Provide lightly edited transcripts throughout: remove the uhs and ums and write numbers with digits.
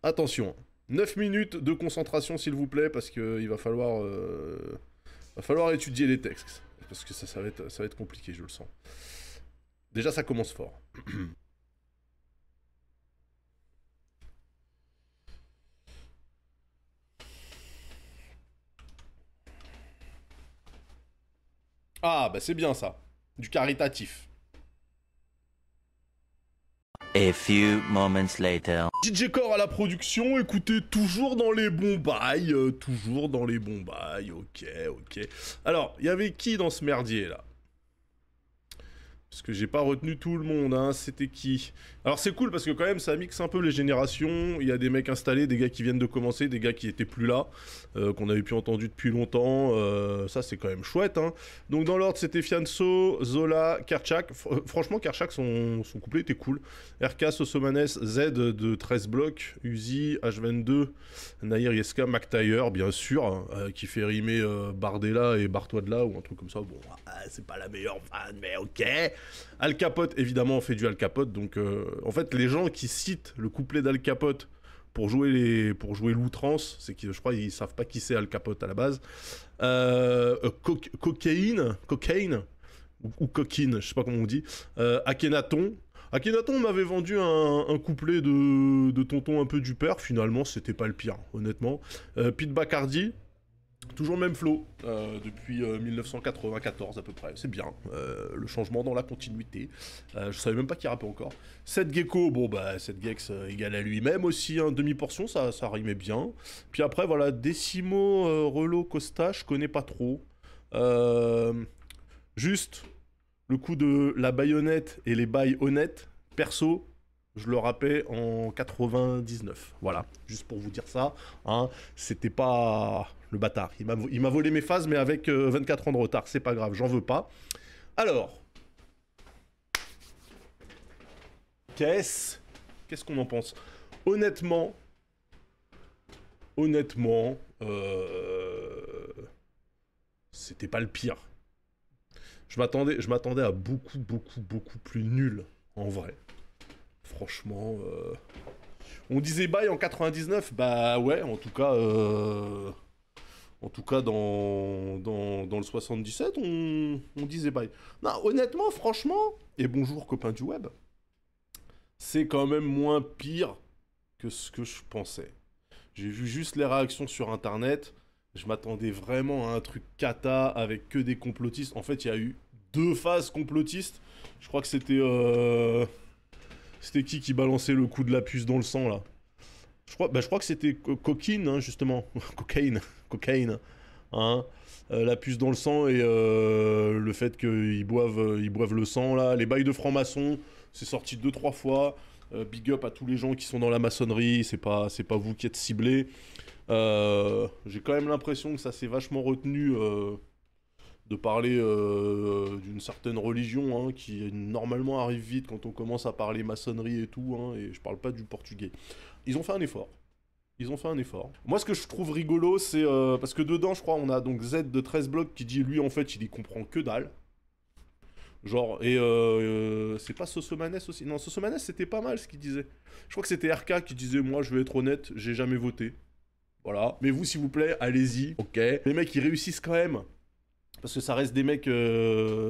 Attention, 9 minutes de concentration s'il vous plaît, parce qu'il va falloir étudier les textes. Parce que ça va être compliqué, je le sens. Déjà, ça commence fort. Ah, bah c'est bien ça. Du caritatif. A few moments later. DJ Core à la production, écoutez, toujours dans les bons bails, ok. Alors, il y avait qui dans ce merdier, là? Parce que j'ai pas retenu tout le monde, hein, c'était qui? Alors c'est cool parce que quand même ça mixe un peu les générations, il y a des mecs installés, des gars qui viennent de commencer, des gars qui étaient plus là, qu'on avait plus entendu depuis longtemps, ça c'est quand même chouette, hein. Donc dans l'ordre c'était Fianso, Zola, Kerchak, franchement Kerchak son couplet était cool, RK, Sosomanes, Z de 13 blocs, Uzi, H22, Nahir Yeska, McTyre bien sûr, hein, qui fait rimer Bardella et Bartois de là ou un truc comme ça, bon c'est pas la meilleure fan mais ok. Al Capote, évidemment, on fait du Al Capote, donc en fait, les gens qui citent le couplet d'Al Capote pour jouer l'outrance, c'est qu'ils, je crois, ils savent pas qui c'est Al Capote à la base. Cocaine, ou coquine, je sais pas comment on dit. Akhenaton. Akhenaton m'avait vendu un couplet de tonton un peu du père, finalement, c'était pas le pire, honnêtement. Pete Bacardi. Toujours le même flow, depuis 1994 à peu près, c'est bien, le changement dans la continuité, je savais même pas qu'il rappait encore. Seth Gecko, bon bah Seth Gex égale à lui-même aussi, hein, demi-portion, ça rimait bien. Puis après voilà, Decimo, Relo, Costa, je connais pas trop. Juste, le coup de la baïonnette et les bails honnêtes, perso, je le rappais en 99. Voilà, juste pour vous dire ça. Hein, c'était pas le bâtard. Il m'a volé mes phases, mais avec 24 ans de retard. C'est pas grave, j'en veux pas. Alors, qu'est-ce qu'on en pense? Honnêtement, c'était pas le pire. Je m'attendais à beaucoup plus nul, en vrai. Franchement, on disait bail en 99, bah ouais, en tout cas dans le 77, on disait bail. Non, honnêtement, franchement, et bonjour copains du web, c'est quand même moins pire que ce que je pensais. J'ai vu juste les réactions sur internet, je m'attendais vraiment à un truc cata avec que des complotistes. En fait, il y a eu 2 phases complotistes. Je crois que c'était qui balançait le coup de la puce dans le sang, là? Je crois que c'était Cocaine, hein, justement. Cocaine. Hein. La puce dans le sang et le fait qu'ils boivent le sang, là. Les bails de francs-maçons, c'est sorti 2-3 fois. Big up à tous les gens qui sont dans la maçonnerie, c'est pas vous qui êtes ciblés. J'ai quand même l'impression que ça s'est vachement retenu de parler d'une certaine religion, hein, qui normalement arrive vite quand on commence à parler maçonnerie et tout, hein, et je parle pas du portugais. Ils ont fait un effort. Moi, ce que je trouve rigolo, c'est parce que dedans, je crois, on a donc Z de 13 blocs qui dit lui, en fait, il y comprend que dalle. Genre, et c'est pas Sosomanes aussi. Non, Sosomanes, c'était pas mal ce qu'il disait. Je crois que c'était RK qui disait moi, je vais être honnête, j'ai jamais voté. Voilà. Mais vous, s'il vous plaît, allez-y. Ok. Les mecs, ils réussissent quand même. Parce que ça reste des mecs,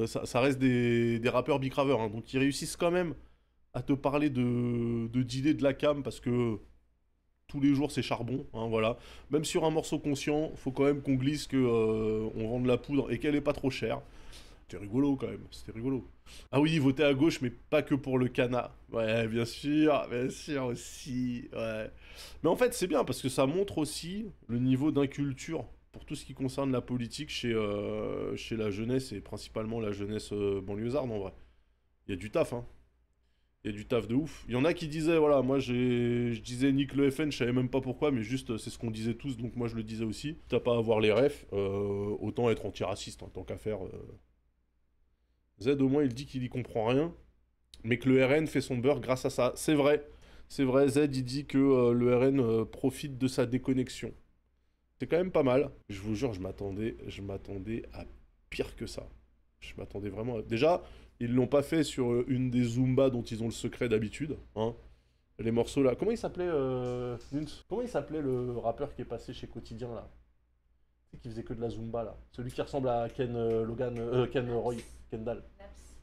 ça reste des rappeurs bicraveurs, hein, donc ils réussissent quand même à te parler d'idées de la cam, parce que tous les jours c'est charbon, hein, voilà. Même sur un morceau conscient, faut quand même qu'on glisse que on vend de la poudre et qu'elle est pas trop chère. C'était rigolo quand même, c'était rigolo. Ah oui, voter à gauche, mais pas que pour le cana. Ouais, bien sûr aussi, ouais. Mais en fait, c'est bien parce que ça montre aussi le niveau d'inculture pour tout ce qui concerne la politique chez la jeunesse et principalement la jeunesse banlieusarde en vrai. Il y a du taf, hein. Il y a du taf de ouf. Il y en a qui disaient, voilà, moi je disais nique le FN, je savais même pas pourquoi, mais juste c'est ce qu'on disait tous, donc moi je le disais aussi. T'as pas à avoir les refs, autant être antiraciste en tant qu'à faire. Z au moins il dit qu'il y comprend rien, mais que le RN fait son beurre grâce à ça. C'est vrai, Z il dit que le RN profite de sa déconnexion. C'est quand même pas mal. Je vous jure, je m'attendais à pire que ça. Je m'attendais vraiment à... Déjà, ils l'ont pas fait sur une des Zumba dont ils ont le secret d'habitude, hein. Les morceaux là. Comment il s'appelait Nunes. Comment il s'appelait le rappeur qui est passé chez Quotidien là? C'est qui faisait que de la Zumba là. Celui qui ressemble à Ken Logan. Ken Roy. Kendall.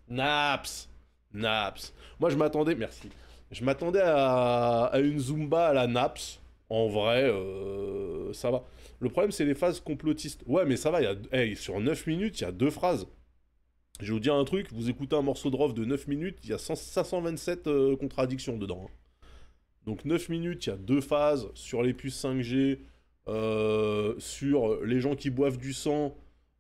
Naps. Naps. Moi je m'attendais. Merci. Je m'attendais à une Zumba à la Naps. En vrai, ça va. Le problème, c'est les phases complotistes. Ouais, mais ça va, hey, sur 9 minutes, il y a 2 phrases. Je vais vous dire un truc, vous écoutez un morceau de Rof de 9 minutes, il y a 527 contradictions dedans. Hein. Donc 9 minutes, il y a 2 phases sur les puces 5G, sur les gens qui boivent du sang,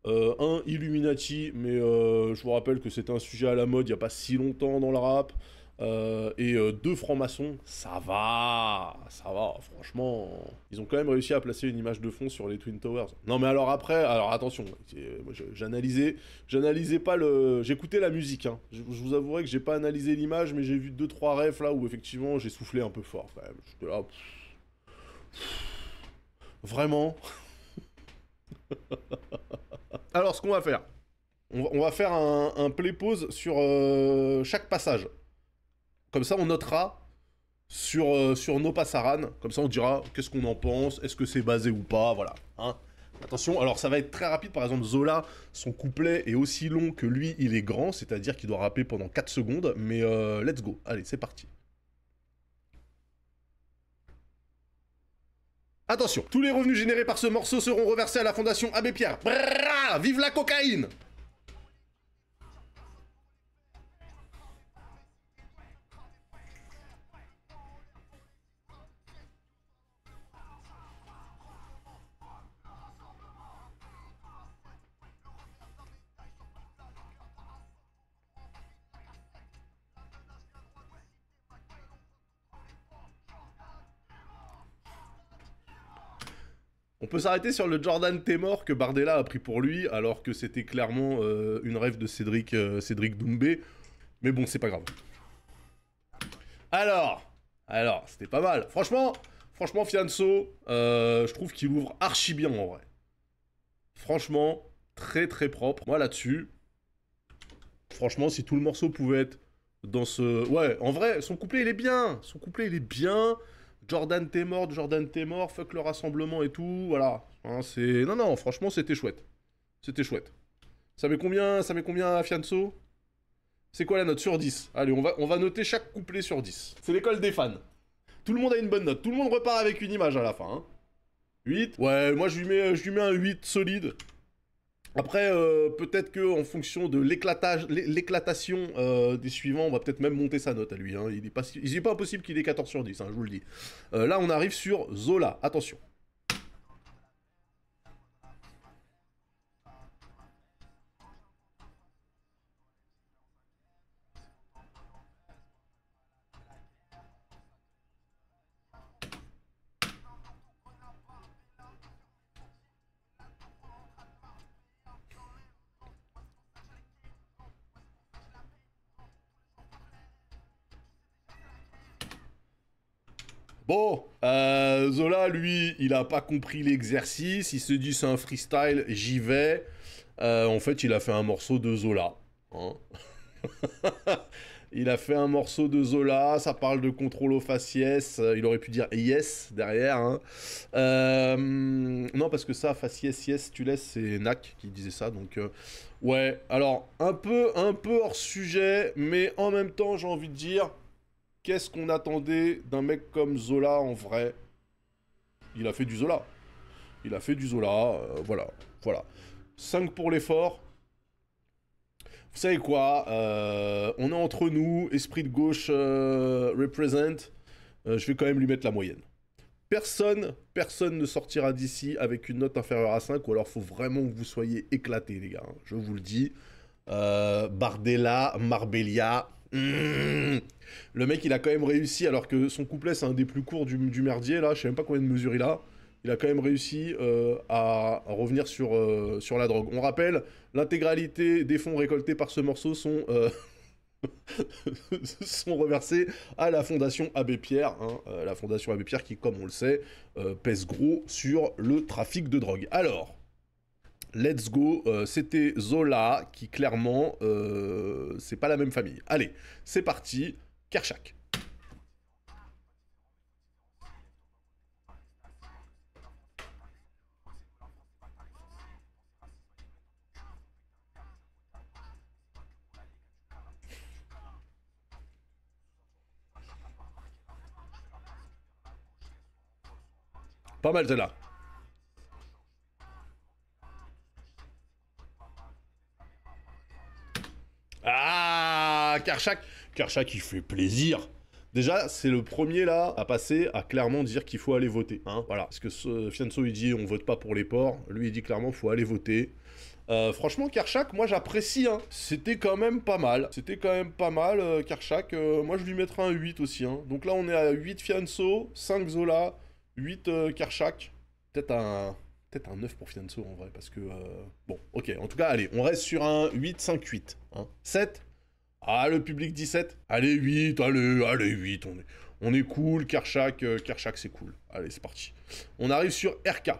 un Illuminati, mais je vous rappelle que c'était un sujet à la mode il n'y a pas si longtemps dans le rap. Et 2 francs-maçons, ça va, franchement, ils ont quand même réussi à placer une image de fond sur les Twin Towers. Non mais alors après, alors attention, j'analysais pas le... J'écoutais la musique, hein. Je vous avouerai que j'ai pas analysé l'image, mais j'ai vu 2-3 refs là où effectivement j'ai soufflé un peu fort quand même. J'étais là... Vraiment. Alors ce qu'on va faire, on va faire un play-pause sur chaque passage. Comme ça, on notera sur nos passaranes. Comme ça, on dira qu'est-ce qu'on en pense, est-ce que c'est basé ou pas, voilà. Hein. Attention, alors ça va être très rapide. Par exemple, Zola, son couplet est aussi long que lui, il est grand, c'est-à-dire qu'il doit rapper pendant 4 secondes. Mais let's go. Allez, c'est parti. Attention, tous les revenus générés par ce morceau seront reversés à la Fondation Abbé Pierre. Brrrra, vive la cocaïne! On peut s'arrêter sur le Jordan Temor que Bardella a pris pour lui, alors que c'était clairement une rêve de Cédric Doumbé. Mais bon, c'est pas grave. Alors, c'était pas mal. Franchement, Fianso, je trouve qu'il ouvre archi bien en vrai. Franchement, très très propre. Moi là-dessus, franchement, si tout le morceau pouvait être dans ce... Ouais, en vrai, son couplet il est bien. Jordan t'es mort, fuck le rassemblement et tout, voilà. Hein, c'est... Non, franchement, c'était chouette. Ça met combien à Fianso? C'est quoi la note sur 10? Allez, on va noter chaque couplet sur 10. C'est l'école des fans. Tout le monde a une bonne note. Tout le monde repart avec une image à la fin. Hein. 8. Ouais, moi je lui mets un 8 solide. Après, peut-être que en fonction de l'éclatation des suivants, on va peut-être même monter sa note à lui. Hein. Il est pas impossible qu'il ait 14 sur 10, hein, je vous le dis. Là, on arrive sur Zola. Attention. Bon, Zola, lui, il a pas compris l'exercice, il se dit c'est un freestyle, j'y vais. En fait, il a fait un morceau de Zola. Hein. Il a fait un morceau de Zola, ça parle de contrôle aux faciès, il aurait pu dire yes derrière. Hein. Non, parce que ça, faciès, yes, tu laisses, c'est Nak qui disait ça, donc... ouais, alors, un peu hors sujet, mais en même temps, j'ai envie de dire... Qu'est-ce qu'on attendait d'un mec comme Zola en vrai? Il a fait du Zola. Voilà. 5 pour l'effort. Vous savez quoi? On est entre nous, esprit de gauche represent. Je vais quand même lui mettre la moyenne. Personne ne sortira d'ici avec une note inférieure à 5, ou alors faut vraiment que vous soyez éclatés, les gars. Je vous le dis. Bardella, Marbella... Le mec, il a quand même réussi, alors que son couplet, c'est un des plus courts du merdier, là, je sais même pas combien de mesures il a. Il a quand même réussi à revenir sur la drogue. On rappelle, l'intégralité des fonds récoltés par ce morceau sont reversés à la Fondation Abbé Pierre. Hein, la Fondation Abbé Pierre qui, comme on le sait, pèse gros sur le trafic de drogue. Alors... Let's go, c'était Zola qui clairement, c'est pas la même famille. Allez, c'est parti, Kershak. Pas mal celle-là. Ah, Karchak, il fait plaisir. Déjà, c'est le premier là à passer à clairement dire qu'il faut aller voter. Hein, voilà. Parce que Fianso il dit on vote pas pour les porcs. Lui il dit clairement faut aller voter. Franchement, Karchak, moi j'apprécie. Hein. C'était quand même pas mal. Karchak. Moi je lui mettrais un 8 aussi. Hein. Donc là on est à 8 Fianso, 5 Zola, 8 Karchak. Peut-être un 9 pour Fianso en vrai. Parce que. Bon, ok. En tout cas, allez, on reste sur un 8, 5, 8. Hein. 7. Ah, le public 17. Allez, 8, allez, 8. On est cool. Karchak, c'est cool. Allez, c'est parti. On arrive sur RK.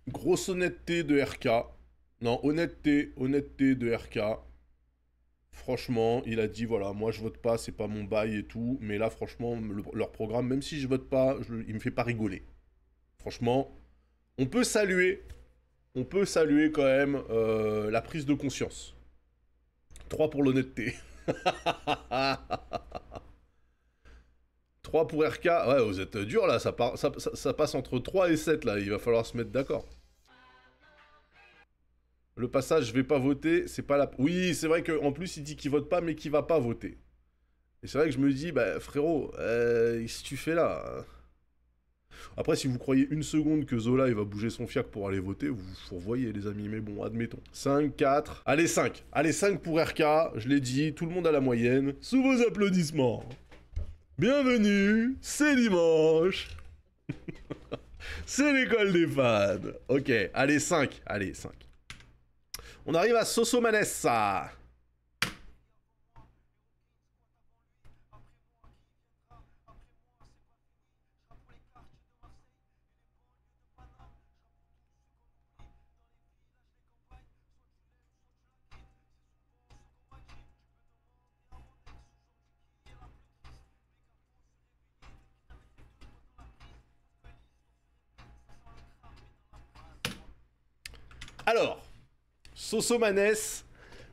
Grosse honnêteté de RK. Non, honnêteté de RK. Franchement, il a dit voilà, moi je vote pas, c'est pas mon bail et tout. Mais là, franchement, leur programme, même si je vote pas, il me fait pas rigoler. Franchement, on peut saluer quand même la prise de conscience. 3 pour l'honnêteté. 3 pour RK. Ouais, vous êtes dur là, ça passe entre 3 et 7 là, il va falloir se mettre d'accord. Le passage, je vais pas voter, c'est pas la... Oui, c'est vrai qu'en plus, il dit qu'il vote pas, mais qu'il va pas voter. Et c'est vrai que je me dis, bah frérot, qu'est-ce que tu fais là? Après, si vous croyez une seconde que Zola, il va bouger son fiac pour aller voter, vous revoyez les amis, mais bon, admettons. 5, 4... Allez, 5. Allez, 5 pour RK, je l'ai dit, tout le monde à la moyenne. Sous vos applaudissements. Bienvenue, c'est dimanche. C'est l'école des fans. Ok, allez, 5. Allez, 5. On arrive à Sosomanessa. Alors, Sosomaness,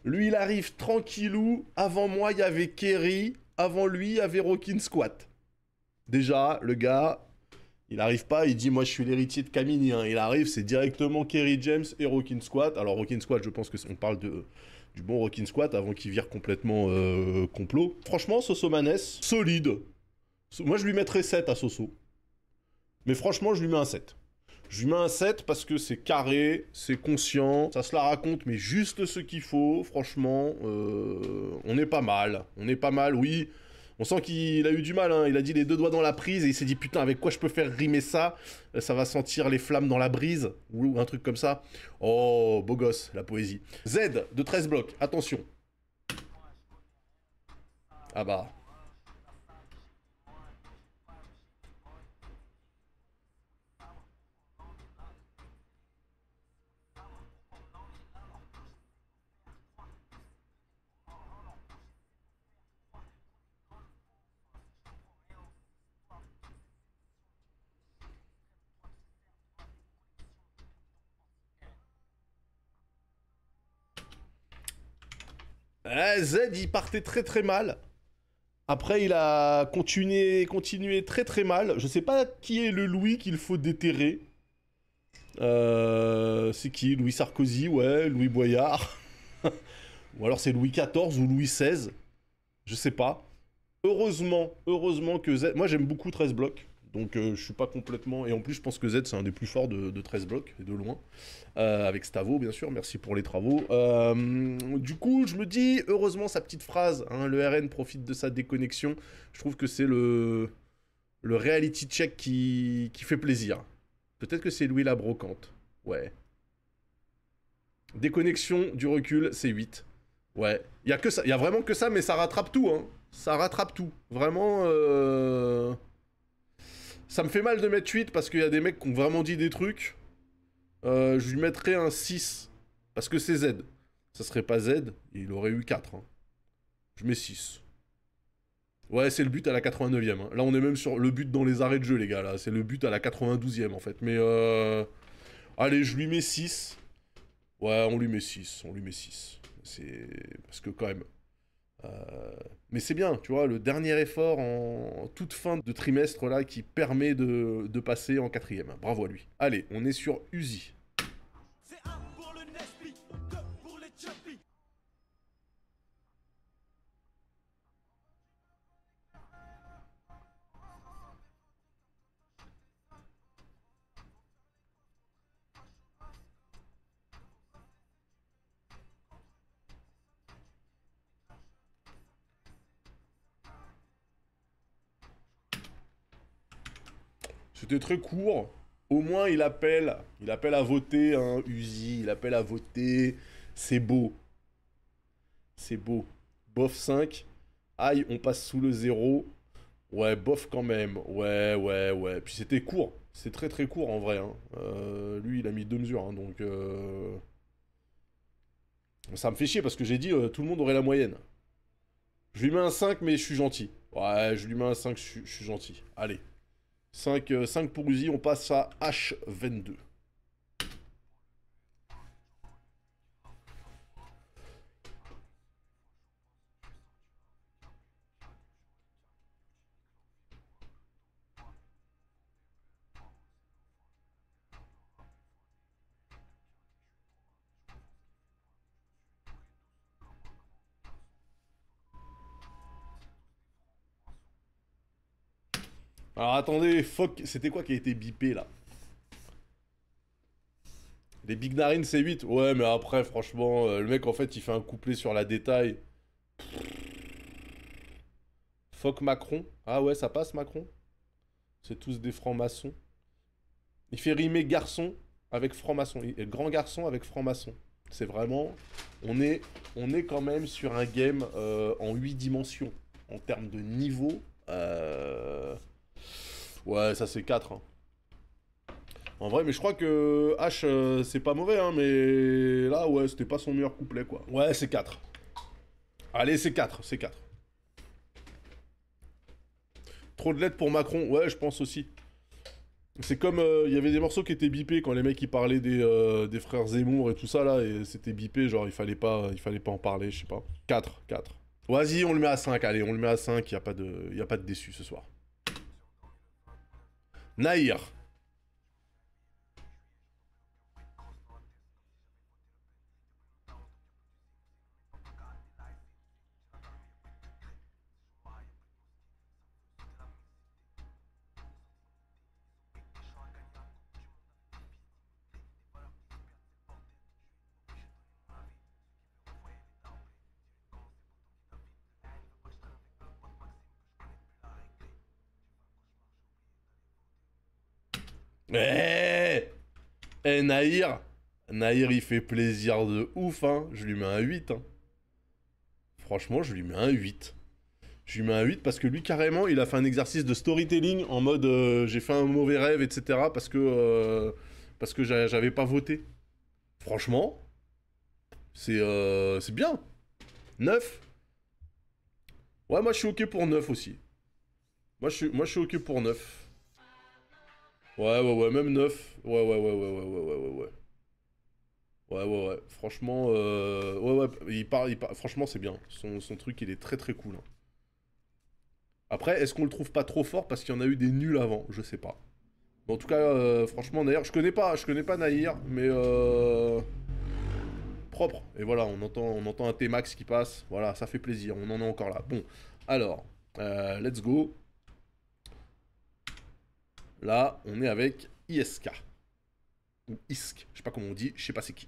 lui il arrive tranquillou. Avant moi il y avait Kerry, avant lui il y avait Rockin' Squat. Déjà, le gars, il arrive pas, il dit moi je suis l'héritier de Kamini. Hein. Il arrive, c'est directement Kerry James et Rockin' Squat. Alors Rockin' Squat, je pense que on parle du bon Rockin' Squat avant qu'il vire complètement complot. Franchement, Sosomaness, solide. Moi je lui mettrais 7 à Soso. Mais franchement, je lui mets un 7. Je lui mets un 7 parce que c'est carré, c'est conscient, ça se la raconte, mais juste ce qu'il faut. Franchement, on est pas mal. On est pas mal, oui. On sent qu'il a eu du mal, hein. Il a dit les deux doigts dans la prise et il s'est dit putain, avec quoi je peux faire rimer ça? Ça va sentir les flammes dans la brise, ou un truc comme ça. Oh, beau gosse, la poésie. Z de 13 blocs, attention. Ah bah. Z, il partait très très mal. Après, il a continué très très mal. Je sais pas qui est le Louis qu'il faut déterrer. C'est qui? Louis Sarkozy, ouais, Louis Boyard. Ou alors c'est Louis XIV ou Louis XVI. Je sais pas. Heureusement que Z... Moi j'aime beaucoup 13 blocs. Donc je suis pas complètement... Et en plus je pense que Z c'est un des plus forts de 13 blocs, et de loin. Avec Stavo bien sûr, merci pour les travaux. Du coup je me dis, heureusement sa petite phrase, hein, le RN profite de sa déconnexion. Je trouve que c'est le reality check qui fait plaisir. Peut-être que c'est Louis la brocante. Ouais. Déconnexion, du recul, c'est 8. Ouais. Il y a que ça, il y a vraiment que ça, mais ça rattrape tout, hein. Ça rattrape tout. Vraiment, ça me fait mal de mettre 8 parce qu'il y a des mecs qui ont vraiment dit des trucs. Je lui mettrais un 6. Parce que c'est Z. Ça serait pas Z, il aurait eu 4. Hein. Je mets 6. Ouais, c'est le but à la 89e. Hein. Là, on est même sur le but dans les arrêts de jeu, les gars. Là, c'est le but à la 92e, en fait. Mais allez, je lui mets 6. Ouais, on lui met 6. On lui met 6. C'est... Parce que quand même... Mais c'est bien, tu vois, le dernier effort en toute fin de trimestre, là, qui permet de passer en 4e. Bravo à lui. Allez, on est sur Uzi. C'est un pour le Nesby, deux pour les Chubby. C'était très court. Au moins, il appelle à voter, hein, Uzi. Il appelle à voter. C'est beau. C'est beau. Bof 5. Aïe, on passe sous le 0. Ouais, bof quand même. Ouais, ouais, ouais. Puis c'était court. C'est très très court en vrai. Hein. Lui, il a mis 2 mesures. Hein, donc. Ça me fait chier parce que j'ai dit tout le monde aurait la moyenne. Je lui mets un 5, mais je suis gentil. Ouais, je lui mets un 5, je suis gentil. Allez. 5 pour Uzi, on passe à H22. Alors attendez, fuck, c'était quoi qui a été bipé là? Les Big Narines c'est 8. Ouais, mais après, franchement, le mec en fait il fait un couplet sur la détail. Fuck Macron. Ah ouais, ça passe Macron? C'est tous des francs-maçons. Il fait rimer garçon avec franc-maçon. Grand garçon avec franc-maçon. C'est vraiment. On est quand même sur un game en 8 dimensions. En termes de niveau. Ouais, ça c'est 4. Hein. En vrai, mais je crois que H, c'est pas mauvais, hein, mais là, ouais, c'était pas son meilleur couplet, quoi. Ouais, c'est 4. Allez, c'est 4, c'est 4. Trop de lettres pour Macron, ouais, je pense aussi. C'est comme, il y avait des morceaux qui étaient bipés quand les mecs ils parlaient des frères Zemmour et tout ça, là, et c'était bipé, genre il fallait pas en parler, je sais pas. 4, 4. Vas-y, on le met à 5, allez, on le met à 5, y a pas de déçu ce soir. Nahir. Eh Nahir. Nahir, il fait plaisir de ouf, hein. Je lui mets un 8, hein. Franchement, je lui mets un 8. Je lui mets un 8 parce que lui, carrément, il a fait un exercice de storytelling en mode j'ai fait un mauvais rêve, etc. Parce que j'avais pas voté. Franchement, c'est bien. 9. Ouais, moi je suis ok pour 9 aussi. Moi, je suis ok pour 9. Ouais, ouais, ouais, même 9. Ouais, ouais, ouais, ouais, ouais, ouais, ouais, ouais, ouais. Ouais, ouais, ouais. Franchement, ouais, ouais, franchement, c'est bien. Son truc, il est très très cool. Hein. Après, est-ce qu'on le trouve pas trop fort parce qu'il y en a eu des nuls avant? Je sais pas. Mais en tout cas, franchement, Nahir, je connais pas Nahir, mais propre. Et voilà, on entend un T-Max qui passe. Voilà, ça fait plaisir. On en est encore là. Bon, alors, let's go. Là, on est avec ISK. Ou ISK. Je sais pas comment on dit, je sais pas c'est qui.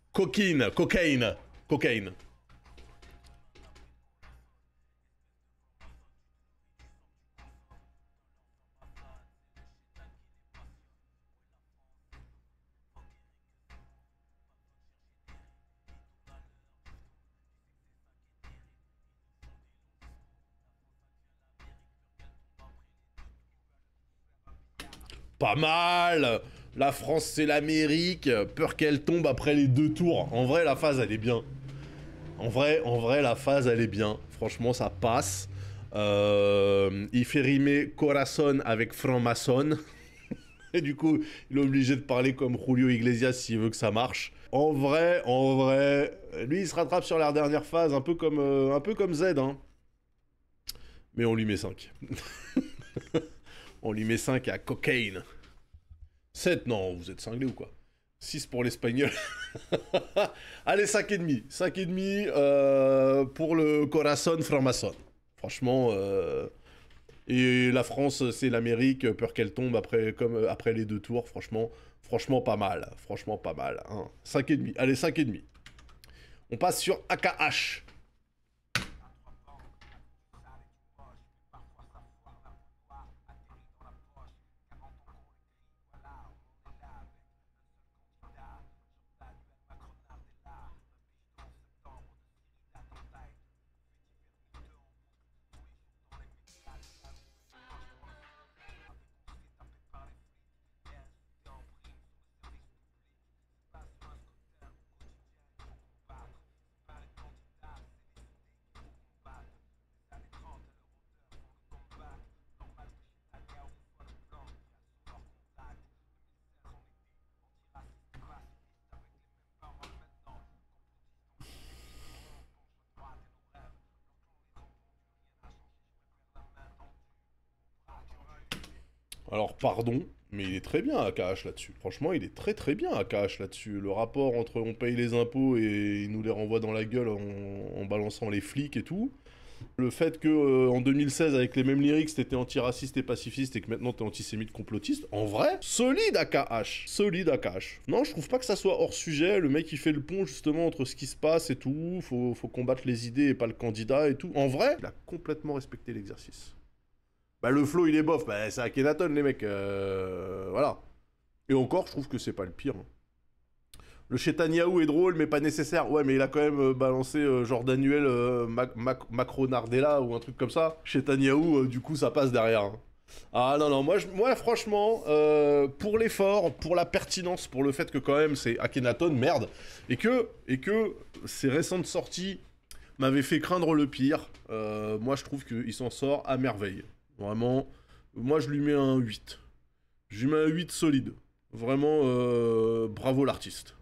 Cocaine. Pas mal. La France, c'est l'Amérique. Peur qu'elle tombe après les 2 tours. En vrai, la phase, elle est bien. En vrai, la phase, elle est bien. Franchement, ça passe. Il fait rimer Corazon avec franc-maçon. Et du coup, il est obligé de parler comme Julio Iglesias s'il veut que ça marche. En vrai, lui, il se rattrape sur la dernière phase, un peu comme Z, hein. Mais on lui met 5. On lui met 5 à Cocaine. 7, non, vous êtes cinglés ou quoi? 6 pour l'espagnol. Allez, 5,5. 5,5 pour le Corazon franc-maçon. Franchement, et la France, c'est l'Amérique, peur qu'elle tombe après les 2 tours. Franchement pas mal. Franchement pas mal. Hein. 5,5. Allez, 5,5. On passe sur AKH. Alors, pardon, mais il est très bien AKH là-dessus. Franchement, il est très très bien AKH là-dessus. Le rapport entre on paye les impôts et il nous les renvoie dans la gueule en balançant les flics et tout. Le fait que en 2016, avec les mêmes lyrics, t'étais antiraciste et pacifiste et que maintenant t'es antisémite complotiste, en vrai, solide AKH. Solide AKH. Non, je trouve pas que ça soit hors sujet. Le mec, il fait le pont justement entre ce qui se passe et tout. Faut combattre les idées et pas le candidat et tout. En vrai, il a complètement respecté l'exercice. Bah le flow il est bof, bah c'est Akhenaton les mecs, voilà. Et encore je trouve que c'est pas le pire. Hein. Le Chetanyahou est drôle mais pas nécessaire, ouais mais il a quand même balancé genre Daniel Macro Nardella ou un truc comme ça. Chetanyahou du coup ça passe derrière. Hein. Ah non non, moi franchement, pour l'effort, pour la pertinence, pour le fait que quand même c'est Akhenaton, merde, et que ces récentes sorties m'avaient fait craindre le pire, moi je trouve qu'il s'en sort à merveille. Vraiment, moi je lui mets un 8. Je lui mets un 8 solide. Vraiment, bravo l'artiste.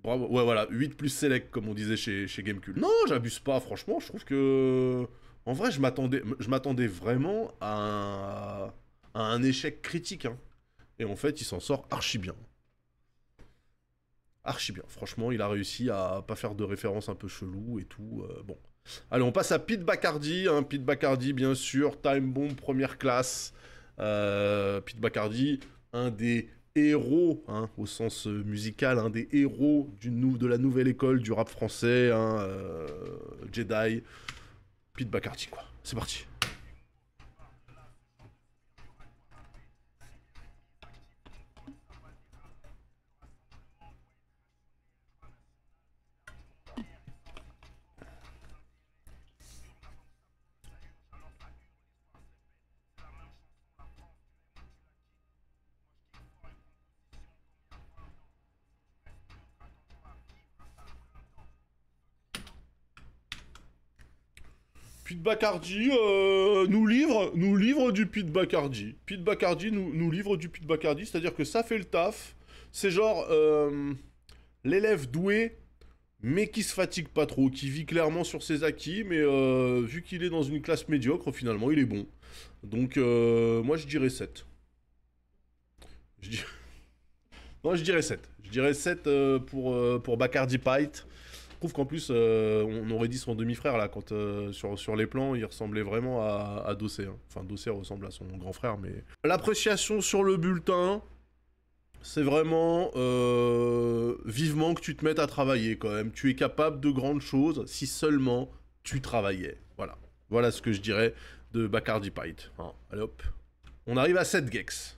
Bravo, ouais voilà, 8 plus select comme on disait chez Gamecube. Non, j'abuse pas, franchement, je trouve que... En vrai, je m'attendais vraiment à un échec critique. Hein. Et en fait, il s'en sort archi bien. Archi bien. Franchement, il a réussi à pas faire de références un peu chelou et tout. Bon. Allez, on passe à Pete Bacardi. Hein. Pete Bacardi, bien sûr. Time Bomb, première classe. Pete Bacardi, un des héros, hein, au sens musical, un des héros de la nouvelle école du rap français. Hein, Jedi. Pete Bacardi, quoi. C'est parti. Pete Bacardi nous livre du Pete Bacardi. Pete Bacardi nous livre du Pete Bacardi, c'est-à-dire que ça fait le taf. C'est genre l'élève doué, mais qui se fatigue pas trop, qui vit clairement sur ses acquis, mais vu qu'il est dans une classe médiocre, finalement, il est bon. Donc, moi, je dirais 7. Je dis... Non, je dirais 7. Je dirais 7 pour Bacardi Pite. Je trouve qu'en plus, on aurait dit son demi-frère, là, quand sur les plans, il ressemblait vraiment à Dossé. Hein. Enfin, Dossé ressemble à son grand frère, mais... L'appréciation sur le bulletin, C'est vraiment vivement que tu te mettes à travailler quand même. Tu es capable de grandes choses si seulement tu travaillais. Voilà. Voilà ce que je dirais de Bacardi Pite. Hein, allez hop. On arrive à 7 gex.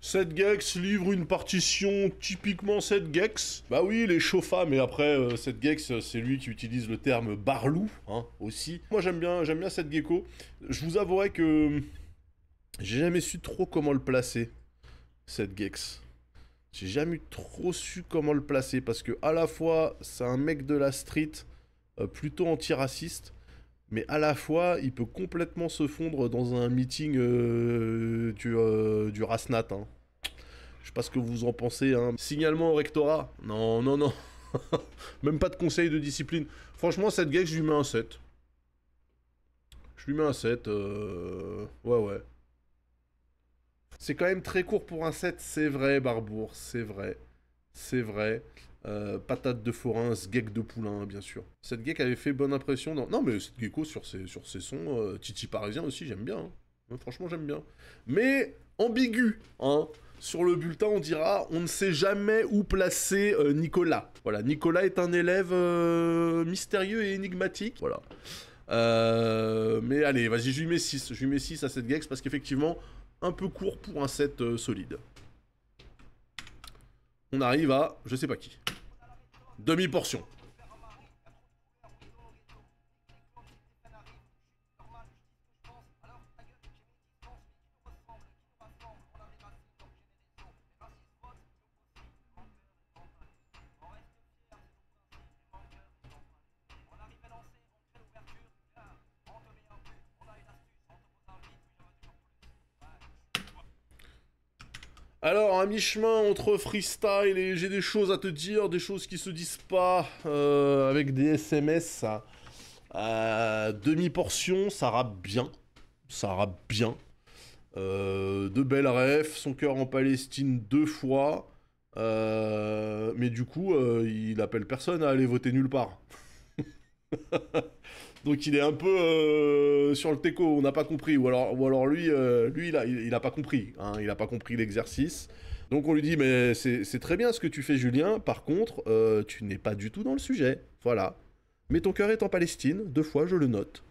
Cette gex livre une partition typiquement cette gex. Bah oui, les chauffa, mais après, cette gex, c'est lui qui utilise le terme barlou, hein, aussi. Moi, j'aime bien cette gecko. Je vous avouerai que j'ai jamais su trop comment le placer, cette gex. J'ai jamais trop su comment le placer, parce que à la fois, c'est un mec de la street, plutôt antiraciste, mais à la fois, il peut complètement se fondre dans un meeting du Rasnat, hein. Je sais pas ce que vous en pensez, hein. Signalement au rectorat. Non, non, non. Même pas de conseil de discipline. Franchement, cette gex, je lui mets un 7. Je lui mets un 7. Ouais, ouais. C'est quand même très court pour un 7, c'est vrai, Barbour. C'est vrai. C'est vrai. Patate de forain, geek de poulain, bien sûr. Cette geek avait fait bonne impression dans... Non, mais cette gecko sur ses sons, Titi Parisien aussi, j'aime bien. Hein. Franchement, j'aime bien. Mais ambigu, hein. Sur le bulletin, on dira on ne sait jamais où placer Nicolas. Voilà, Nicolas est un élève mystérieux et énigmatique. Voilà. Mais allez, vas-y, je lui mets 6. Je lui mets 6 à cette gex parce qu'effectivement, un peu court pour un set solide. On arrive à je sais pas qui. Demi-portion. Alors, à mi-chemin entre freestyle et j'ai des choses à te dire, des choses qui se disent pas, avec des SMS, demi-portion, ça rappe bien. Ça rappe bien. De belles refs, son cœur en Palestine 2 fois. Mais du coup, il appelle personne à aller voter nulle part. Donc il est un peu sur le teco, on n'a pas compris. Ou alors lui, il a pas compris. Hein, il a pas compris l'exercice. Donc on lui dit, mais c'est très bien ce que tu fais, Julien. Par contre, tu n'es pas du tout dans le sujet. Voilà. Mais ton cœur est en Palestine. 2 fois, je le note.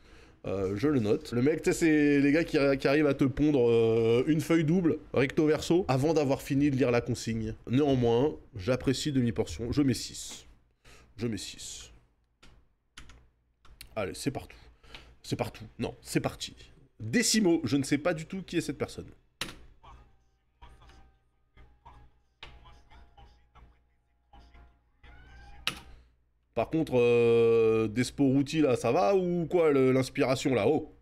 Je le note. Le mec, tu sais, c'est les gars qui arrivent à te pondre une feuille double, recto verso, avant d'avoir fini de lire la consigne. Néanmoins, j'apprécie demi-portion. Je mets 6. Je mets 6. Allez, c'est partout. C'est partout. Non, c'est parti. Décimo, je ne sais pas du tout qui est cette personne. Par contre, Desporuti, là, ça va ou quoi, l'inspiration, là? Oh!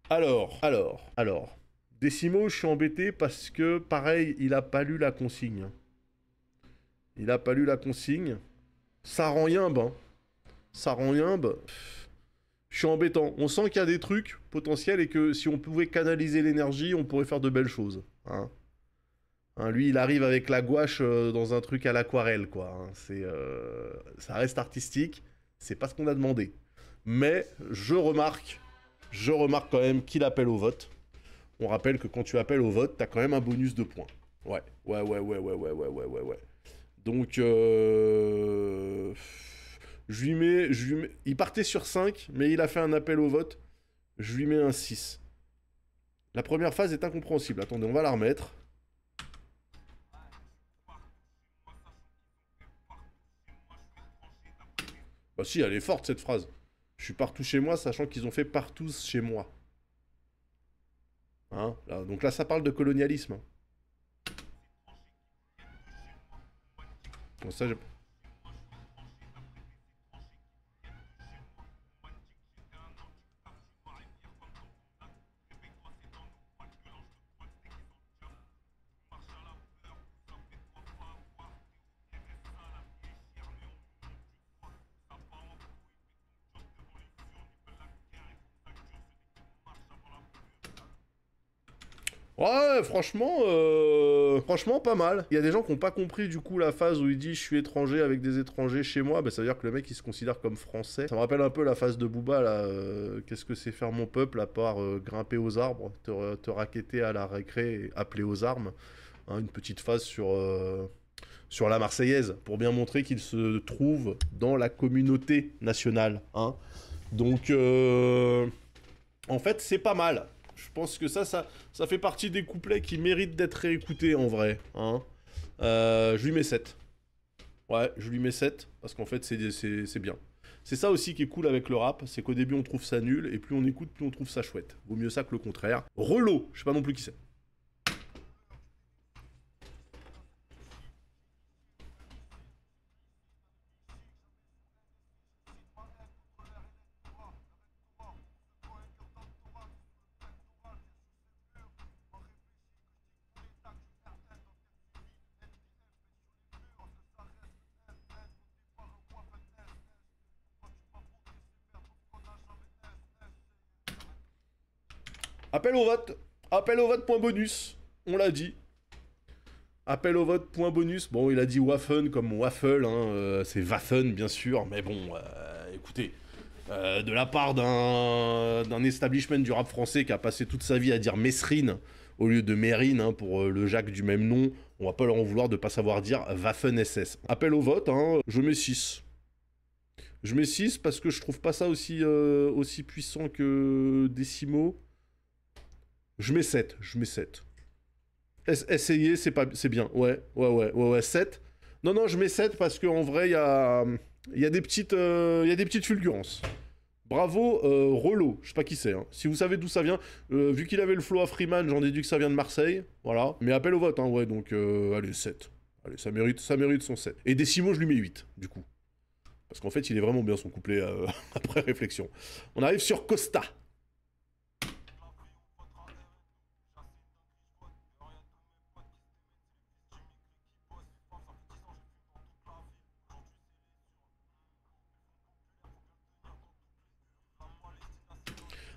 Alors. Décimo, je suis embêté parce que, pareil, il a pas lu la consigne. Il a pas lu la consigne. Ça rend yimbe, hein. Ça rend yimbe. Je suis embêtant. On sent qu'il y a des trucs potentiels et que si on pouvait canaliser l'énergie, on pourrait faire de belles choses. Hein. Hein, lui, il arrive avec la gouache dans un truc à l'aquarelle, quoi. Hein. Ça reste artistique. C'est pas ce qu'on a demandé. Mais je remarque quand même qu'il appelle au vote. On rappelle que quand tu appelles au vote, t'as quand même un bonus de points. Ouais. Ouais. Donc, je lui mets... Il partait sur 5, mais il a fait un appel au vote. Je lui mets un 6. La première phase est incompréhensible. Attendez, on va la remettre. Bah si, elle est forte cette phrase. Je suis partout chez moi, sachant qu'ils ont fait partout chez moi. Hein, là, donc là, ça parle de colonialisme. Hein. Bon, ça, ouais, franchement, franchement pas mal. Il y a des gens qui n'ont pas compris du coup la phase où il dit je suis étranger avec des étrangers chez moi. Bah, ça veut dire que le mec il se considère comme français. Ça me rappelle un peu la phase de Booba là. Qu'est-ce que c'est faire mon peuple à part grimper aux arbres, te raqueter à la récré et appeler aux armes. Hein, une petite phase sur la Marseillaise pour bien montrer qu'il se trouve dans la communauté nationale. Hein. Donc, en fait, c'est pas mal. Je pense que ça fait partie des couplets qui méritent d'être réécoutés en vrai. Hein. Je lui mets 7. Ouais, je lui mets 7 parce qu'en fait, c'est bien. C'est ça aussi qui est cool avec le rap, c'est qu'au début on trouve ça nul et plus on écoute, plus on trouve ça chouette. Vaut mieux ça que le contraire. Relo, je sais pas non plus qui c'est. Appel au vote. Appel au vote, point bonus. On l'a dit. Appel au vote, point bonus. Bon, il a dit Waffen comme waffle, hein, c'est Waffen bien sûr, mais bon, écoutez, de la part d'un establishment du rap français qui a passé toute sa vie à dire Mesrine au lieu de Mérine hein, pour le Jacques du même nom, on va pas leur en vouloir de pas savoir dire Waffen SS. Appel au vote, hein, je mets 6. Je mets 6 parce que je trouve pas ça aussi puissant que Décimo. Je mets 7, je mets 7. Essayer, c'est bien. Ouais, 7. Non, non, je mets 7 parce qu'en vrai, il y a des petites fulgurances. Bravo, Relo, je sais pas qui c'est. Hein. Si vous savez d'où ça vient, vu qu'il avait le flow à Freeman, j'en déduis que ça vient de Marseille. Voilà. Mais appel au vote, hein, ouais, donc allez, 7. Allez, ça mérite son 7. Et Décimo, je lui mets 8, du coup. Parce qu'en fait, il est vraiment bien son couplet après réflexion. On arrive sur Costa.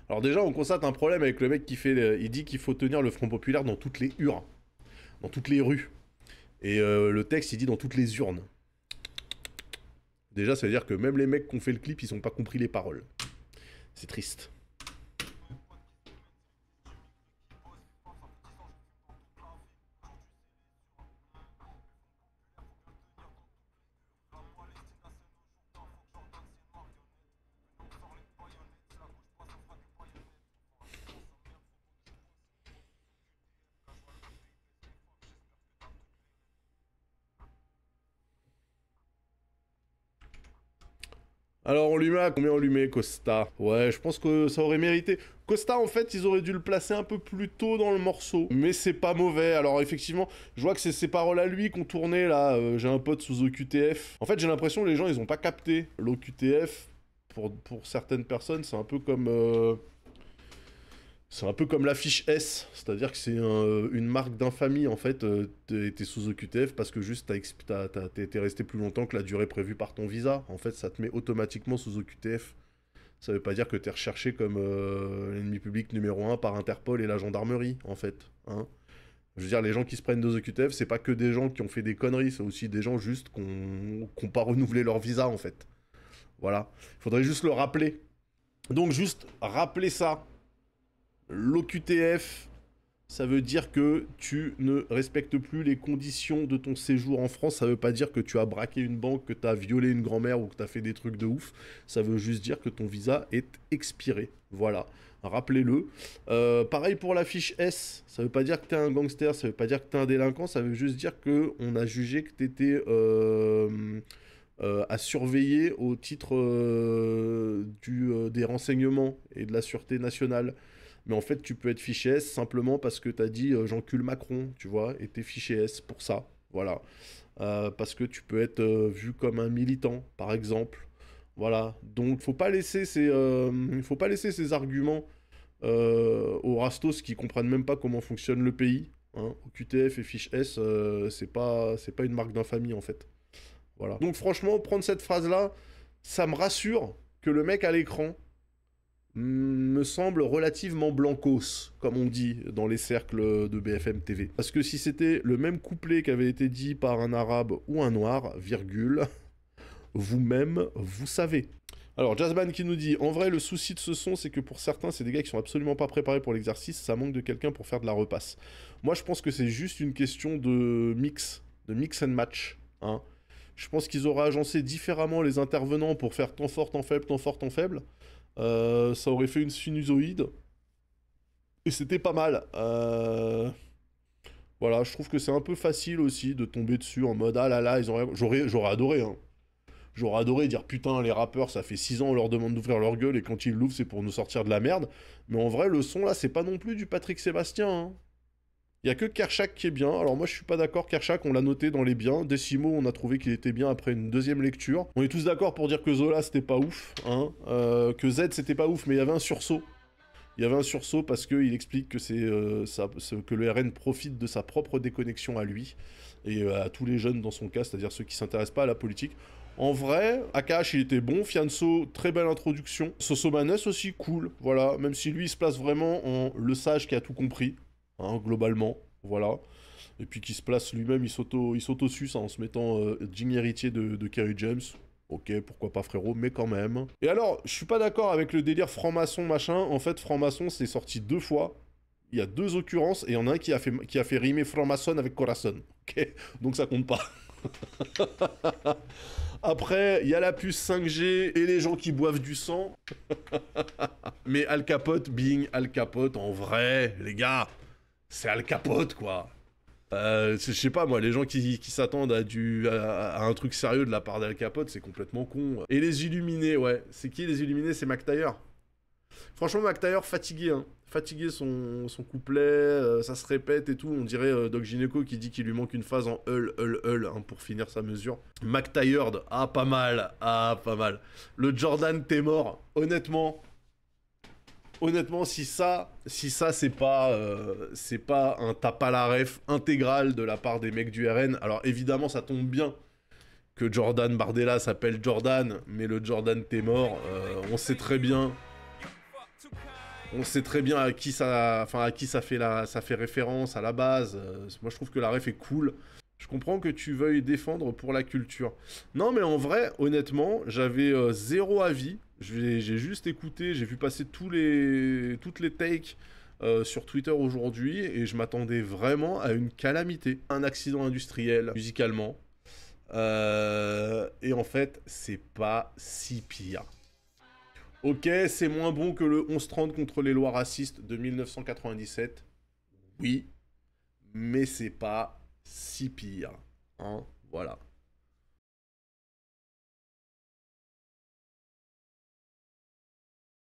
Alors déjà, on constate un problème avec le mec qui fait... Il dit qu'il faut tenir le Front Populaire dans toutes les urnes, dans toutes les rues. Et le texte, il dit dans toutes les urnes. Déjà, ça veut dire que même les mecs qui ont fait le clip, ils n'ont pas compris les paroles. C'est triste. Alors on lui met à combien on lui met Costa? Ouais, je pense que ça aurait mérité. Costa en fait ils auraient dû le placer un peu plus tôt dans le morceau. Mais c'est pas mauvais. Alors effectivement, je vois que c'est ses paroles à lui qu'on tournait là. J'ai un pote sous OQTF. En fait j'ai l'impression que les gens ils ont pas capté. L'OQTF, pour certaines personnes, c'est un peu comme... C'est un peu comme l'affiche S, c'est-à-dire que c'est une marque d'infamie en fait. T'es sous OQTF parce que juste t'es resté plus longtemps que la durée prévue par ton visa. En fait, ça te met automatiquement sous OQTF. Ça veut pas dire que t'es recherché comme l'ennemi public numéro un par Interpol et la gendarmerie, en fait. Hein. Je veux dire, les gens qui se prennent des OQTF, c'est pas que des gens qui ont fait des conneries, c'est aussi des gens juste qui ont pas renouvelé leur visa, en fait. Voilà. Il faudrait juste le rappeler. Donc, juste rappeler ça. L'OQTF, ça veut dire que tu ne respectes plus les conditions de ton séjour en France. Ça veut pas dire que tu as braqué une banque, que tu as violé une grand-mère ou que tu as fait des trucs de ouf. Ça veut juste dire que ton visa est expiré. Voilà, rappelez-le. Pareil pour la fiche S. Ça veut pas dire que tu es un gangster, ça veut pas dire que tu es un délinquant. Ça veut juste dire qu'on a jugé que tu étais... à surveiller au titre des renseignements et de la sûreté nationale. Mais en fait, tu peux être fiché S simplement parce que t'as dit j'encule Macron, tu vois, et t'es fiché S pour ça. Voilà. Parce que tu peux être vu comme un militant, par exemple. Voilà. Donc, faut pas laisser ces arguments aux rastos qui comprennent même pas comment fonctionne le pays. Hein. Au QTF et fiche S, c'est pas une marque d'infamie en fait. Voilà. Donc franchement, prendre cette phrase-là, ça me rassure que le mec à l'écran me semble relativement blancos, comme on dit dans les cercles de BFM TV. Parce que si c'était le même couplet qui avait été dit par un arabe ou un noir, virgule, vous-même, vous savez. Alors, Jazzman qui nous dit, en vrai, le souci de ce son, c'est que pour certains, c'est des gars qui sont absolument pas préparés pour l'exercice, ça manque de quelqu'un pour faire de la repasse. Moi, je pense que c'est juste une question de mix and match. Hein. Je pense qu'ils auraient agencé différemment les intervenants pour faire temps fort, temps faible, temps fort, temps faible. Ça aurait fait une sinusoïde. Et c'était pas mal. Voilà, je trouve que c'est un peu facile aussi de tomber dessus en mode, ah là là, j'aurais adoré, hein. J'aurais adoré dire putain, les rappeurs, ça fait 6 ans, on leur demande d'ouvrir leur gueule et quand ils l'ouvrent, c'est pour nous sortir de la merde. Mais en vrai, le son là, c'est pas non plus du Patrick Sébastien. Hein. Il y a que Kershak qui est bien. Alors moi, je suis pas d'accord. Kershak, on l'a noté dans les biens. Decimo, on a trouvé qu'il était bien après une deuxième lecture. On est tous d'accord pour dire que Zola, c'était pas ouf. Hein. Que Z, c'était pas ouf, mais il y avait un sursaut. Il y avait un sursaut parce qu'il explique que que le RN profite de sa propre déconnexion à lui et à tous les jeunes dans son cas, c'est-à-dire ceux qui s'intéressent pas à la politique. En vrai, Akash, il était bon. Fianso, très belle introduction. Sosomanes aussi, cool. Voilà, même si lui, il se place vraiment en le sage qui a tout compris, hein, globalement. Voilà. Et puis qui se place lui-même, il s'auto-suce en se mettant digne héritier de Kerry James. Ok, pourquoi pas frérot, mais quand même. Et alors, je suis pas d'accord avec le délire franc-maçon machin. En fait, franc-maçon, c'est sorti 2 fois. Il y a 2 occurrences, et il y en a un qui a fait rimer franc-maçon avec corazon. Ok, donc ça compte pas. Après, il y a la puce 5G et les gens qui boivent du sang. Mais Al Capote, being Al Capote, en vrai, les gars, c'est Al Capote, quoi. Je sais pas, moi, les gens qui s'attendent à un truc sérieux de la part d'Al Capote, c'est complètement con. Et les Illuminés, ouais. C'est qui les Illuminés? C'est McTayer. Franchement, McTayer, fatigué, hein. Fatigué son couplet, ça se répète et tout. On dirait Doc Gineco qui dit qu'il lui manque une phase en hein, pour finir sa mesure. McTayered, ah pas mal, pas mal. Le Jordan t'es mort, honnêtement, si ça c'est pas un tape à la ref intégral de la part des mecs du RN. Alors évidemment ça tombe bien que Jordan Bardella s'appelle Jordan, mais le Jordan t'es mort, on sait très bien. On sait très bien à qui ça fait référence à la base. Moi, je trouve que la ref est cool. Je comprends que tu veuilles défendre pour la culture. Non, mais en vrai, honnêtement, j'avais 0 avis. J'ai juste écouté, j'ai vu passer toutes les takes sur Twitter aujourd'hui et je m'attendais vraiment à une calamité. Un accident industriel, musicalement. Et en fait, c'est pas si pire. Ok, c'est moins bon que le 11-30 contre les lois racistes de 1997. Oui, mais c'est pas si pire. Hein, voilà.